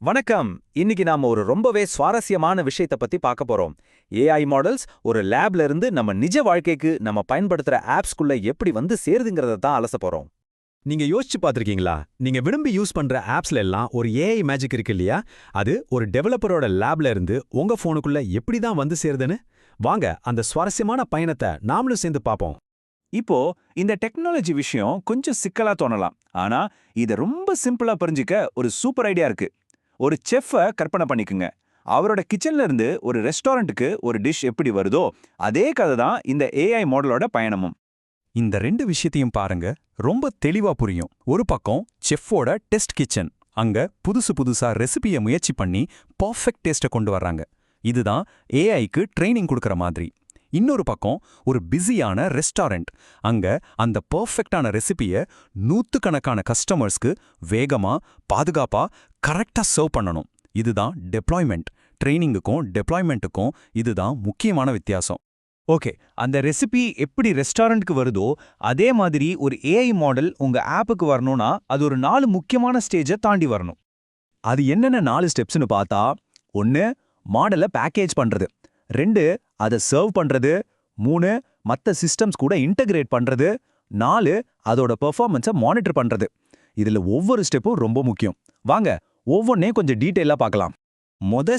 வணக்கம். இன்னைக்கு நாம ஒரு ரொம்பவே சுவாரஸ்யமான விஷயத்த பத்தி பார்க்க போறோம். ஏஐ மாடல்ஸ் ஒரு லேப்ல இருந்து நம்ம நிஜ வாழ்க்கைக்கு நம்ம பயன்படுத்துற ஆப்ஸ்குள்ள எப்படி வந்து சேருதுங்கிறத தான் அலச போறோம். நீங்க யோசிச்சு பார்த்திருக்கீங்களா? நீங்க விரும்பி யூஸ் பண்ற ஆப்ஸ்ல எல்லாம் ஒரு ஏஐ மேஜிக் இருக்கு இல்லையா? அது ஒரு டெவலப்பரோட லேப்ல இருந்து உங்க போனுக்குள்ள எப்படி தான் வந்து சேருதுன்னு? வாங்க அந்த சுவாரஸ்யமான பயணத்தை நாமளும் சேர்ந்து பார்ப்போம். இப்போ இந்த டெக்னாலஜி விஷயம் கொஞ்சம் சிக்கலா தோணலாம். ஆனா இத ரொம்ப சிம்பிளா புரிஞ்சுக்க ஒரு சூப்பர் ஐடியா இருக்கு. ஒரு செஃப்ப கற்பனை பண்ணிக்குங்க. அவரோட கிச்சன்ல இருந்து ஒரு ரெஸ்டாரண்ட்டுக்கு ஒரு டிஷ் எப்படி வருதோ அதே கதை தான் இந்த ஏஐ மாடலோட பயணமும். இந்த ரெண்டு விஷயத்தையும் பாருங்க, ரொம்ப தெளிவா புரியும். ஒரு பக்கம் செஃப்போட டெஸ்ட் கிச்சன். அங்க புதுசு புதுசா ரெசிபியை முயற்சி பண்ணி பர்ஃபெக்ட் டேஸ்ட்டை கொண்டு வர்றாங்க. இதுதான் ஏஐக்கு ட்ரைனிங் கொடுக்கற மாதிரி. இன்னொரு பக்கம் ஒரு பிஸியான ரெஸ்டாரண்ட். அங்க அந்த பர்ஃபெக்டான ரெசிபியை நூத்துக்கணக்கான கஸ்டமர்ஸ்க்கு வேகமா பாதுகாப்பா கரெக்டா சர்வ் பண்ணணும். இதுதான் டெப்ளாய்மெண்ட். ட்ரைனிங்குக்கும் டெப்ளாய்மெண்ட்டுக்கும் இதுதான் முக்கியமான வித்தியாசம். ஓகே, அந்த ரெசிபி எப்படி ரெஸ்டாரண்ட்க்கு வருதோ அதே மாதிரி ஒரு ஏஐ மாடல் உங்க ஆப்புக்கு வரணும்னா அது ஒரு 4 முக்கியமான ஸ்டேஜை தாண்டி வரணும். அது என்னென்ன 4 ஸ்டெப்ஸ்னு பார்த்தா, 1 மாடலை பேக்கேஜ் பண்றது, 2 அதை சர்வ் பண்றது, 3 மத்த சிஸ்டம்ஸ் கூட இன்டகிரேட் பண்றது, 4 அதோட பெர்ஃபார்மன்ஸை மானிட்டர் பண்றது. இதுல ஒவ்வொரு ஸ்டெப்பும் ரொம்ப முக்கியம். வாங்க ஒவ்வொன்றையும் கொஞ்சம் டீட்டெயிலா பார்க்கலாம்.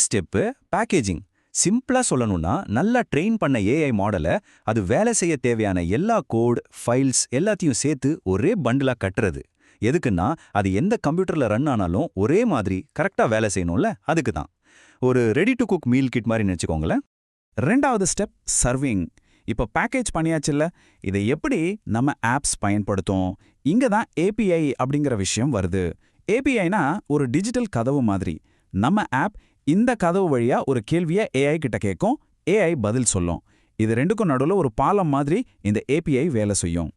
Step packaging. சிம்பிளா சொல்லணும்னா நல்லா ட்ரெயின் பண்ண ஏஐ மாடலை அது வேலை செய்ய தேவையான எல்லா கோட் ஃபைல்ஸ் எல்லாத்தையும் சேர்த்து ஒரே பண்டிலா கட்டுறது. எதுக்குன்னா அது எந்த கம்ப்யூட்டர்ல ரன் ஆனாலும் ஒரே மாதிரி கரெக்டா வேலை செய்யணும்ல, அதுக்கு தான். ஒரு ready to cook meal kit மாதிரி நினைச்சுக்கோங்களேன். 2வது ஸ்டெப் சர்விங். இப்போ பேக்கேஜ் பண்ணியாச்சுல்ல, இதை எப்படி நம்ம ஆப்ஸ் பயன்படுத்தும்? இங்க தான் ஏபிஐ அப்படிங்கிற விஷயம் வருது. ஏபிஐனா ஒரு டிஜிட்டல் கதவு மாதிரி. நம்ம ஆப் இந்த கதவு வழியா ஒரு கேள்வியை ஏஐ கிட்ட கேட்கும், ஏஐ பதில் சொல்லும். இது ரெண்டுக்கும் நடுவில் ஒரு பாலம் மாதிரி இந்த ஏபிஐ வேலை செய்யும்.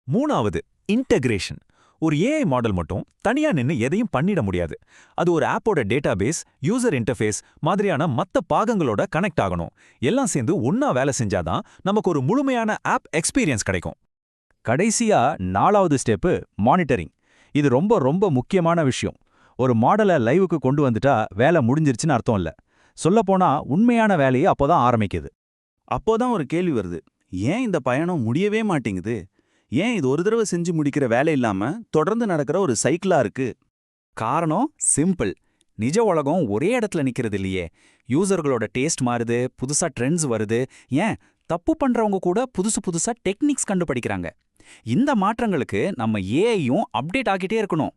3வது இன்டகிரேஷன். ஒரு ஏஐ மாடல் மட்டும் தனியா நின்னு எதையும் பண்ணிட முடியாது. அது ஒரு ஆப்போட டேட்டாபேஸ், யூசர் இன்டர்ஃபேஸ் மாதிரியான மத்த பாகங்களோட கனெக்ட் ஆகணும். எல்லாம் சேர்ந்து ஒன்னா வேலை செஞ்சாதான் நமக்கு ஒரு முழுமையான ஆப் எக்ஸ்பீரியன்ஸ் கிடைக்கும். கடைசியா 4வது ஸ்டெப்பு மானிட்டரிங். இது ரொம்ப ரொம்ப முக்கியமான விஷயம். ஒரு மாடலை லைவுக்கு கொண்டு வந்துட்டா வேலை முடிஞ்சிருச்சுன்னு அர்த்தம் இல்ல. சொல்லப்போனா உண்மையான வேலையை அப்போதான் ஆரம்பிக்குது. அப்போதான் ஒரு கேள்வி வருது, ஏன் இந்த பயணம் முடியவே மாட்டேங்குது? ஏன் இது ஒரு தடவை செஞ்சு முடிக்கிற வேலை இல்லாம தொடர்ந்து நடக்கிற ஒரு சைக்கிளா இருக்கு? காரணம் சிம்பிள். நிஜ உலகம் ஒரே இடத்துல நிக்கிறது இல்லையே. யூசர்களோட டேஸ்ட் மாறுது, புதுசா ட்ரெண்ட்ஸ் வருது, ஏன் தப்பு பண்றவங்க கூட புதுசு புதுசா டெக்னிக்ஸ் கண்டுபிடிக்கிறாங்க. இந்த மாற்றங்களுக்கு நம்ம ஏஐயும் அப்டேட் ஆகிட்டே இருக்கணும்.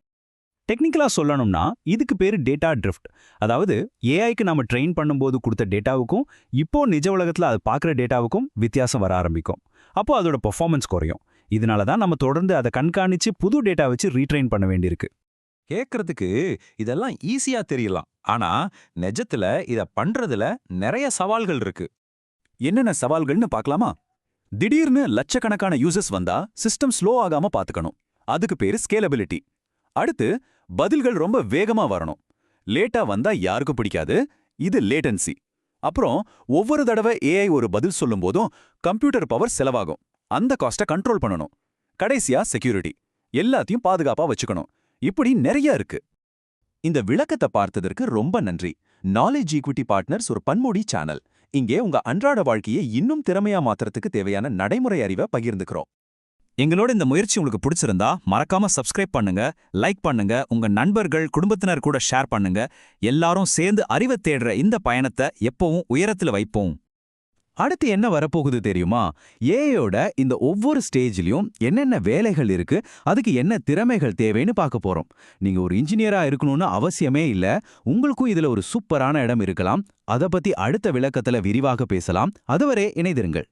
டெக்னிக்கலா சொல்லணும்னா இதுக்கு பேரு டேட்டா ட்ரிஃப்ட். அதாவது ஏஐக்கு நாம ட்ரெயின் பண்ணும்போது கொடுத்த டேட்டாவுக்கும் இப்போ நிஜ உலகத்துல அது பார்க்குற டேட்டாவுக்கும் வித்தியாசம் வர ஆரம்பிக்கும். அப்போ அதோட பெர்ஃபார்மன்ஸ் குறையும். இதனால தான் நம்ம தொடர்ந்து அதை கண்காணிச்சு புது டேட்டா வச்சு ரீட்ரெயின் பண்ண வேண்டியிருக்கு. கேட்கறதுக்கு இதெல்லாம் ஈஸியா தெரியலாம். ஆனா நிஜத்துல இத பண்றதுல நிறைய சவால்கள் இருக்கு. என்னென்ன சவால்கள்னு பார்க்கலாமா? திடீர்னு லட்சக்கணக்கான யூசர்ஸ் வந்தா சிஸ்டம் ஸ்லோ ஆகாம பாத்துக்கணும். அதுக்கு பேரு ஸ்கேலபிலிட்டி. அடுத்து பதில்கள் ரொம்ப வேகமா வரணும். லேட்டா வந்தா யாருக்கும் பிடிக்காது. இது லேட்டன்சி. அப்புறம் ஒவ்வொரு தடவை ஏஐ ஒரு பதில் சொல்லும் போதும் கம்ப்யூட்டர் பவர் செலவாகும். அந்த காஸ்ட்டை கண்ட்ரோல் பண்ணணும். கடைசியா செக்யூரிட்டி. எல்லாத்தையும் பாதுகாப்பா வச்சுக்கணும். இப்படி நிறைய இருக்கு. இந்த விளக்கத்தை பார்த்ததற்கு ரொம்ப நன்றி. நாலேஜ் ஈக்விட்டி பார்ட்னர்ஸ் ஒரு பன்மொழி சேனல். இங்கே உங்க அன்றாட வாழ்க்கையை இன்னும் திறமையா மாத்துறதுக்கு தேவையான நடைமுறை அறிவை பகிர்ந்துக்கிறோம். எங்களோட இந்த முயற்சி உங்களுக்கு பிடிச்சிருந்தா மறக்காம சப்ஸ்கிரைப் பண்ணுங்க, லைக் பண்ணுங்க, உங்க நண்பர்கள் குடும்பத்தினர் கூட ஷேர் பண்ணுங்க. எல்லாரும் சேர்ந்து அறிவை தேடுற இந்த பயணத்தை எப்பவும் உயரத்துல வைப்போம். அடுத்து என்ன வரப்போகுது தெரியுமா? ஏஐயோட இந்த ஒவ்வொரு ஸ்டேஜ்லயும் என்னென்ன வேலைகள் இருக்கு, அதுக்கு என்ன திறமைகள் தேவைன்னு பார்க்க போறோம். நீங்க ஒரு இன்ஜினியரா இருக்கணும்னு அவசியமே இல்ல. உங்களுக்கும் இதுல ஒரு சூப்பரான இடம் இருக்கலாம். அத பத்தி அடுத்த விளக்கத்துல விரிவாக பேசலாம். அதுவரை இணைந்திருங்கள்.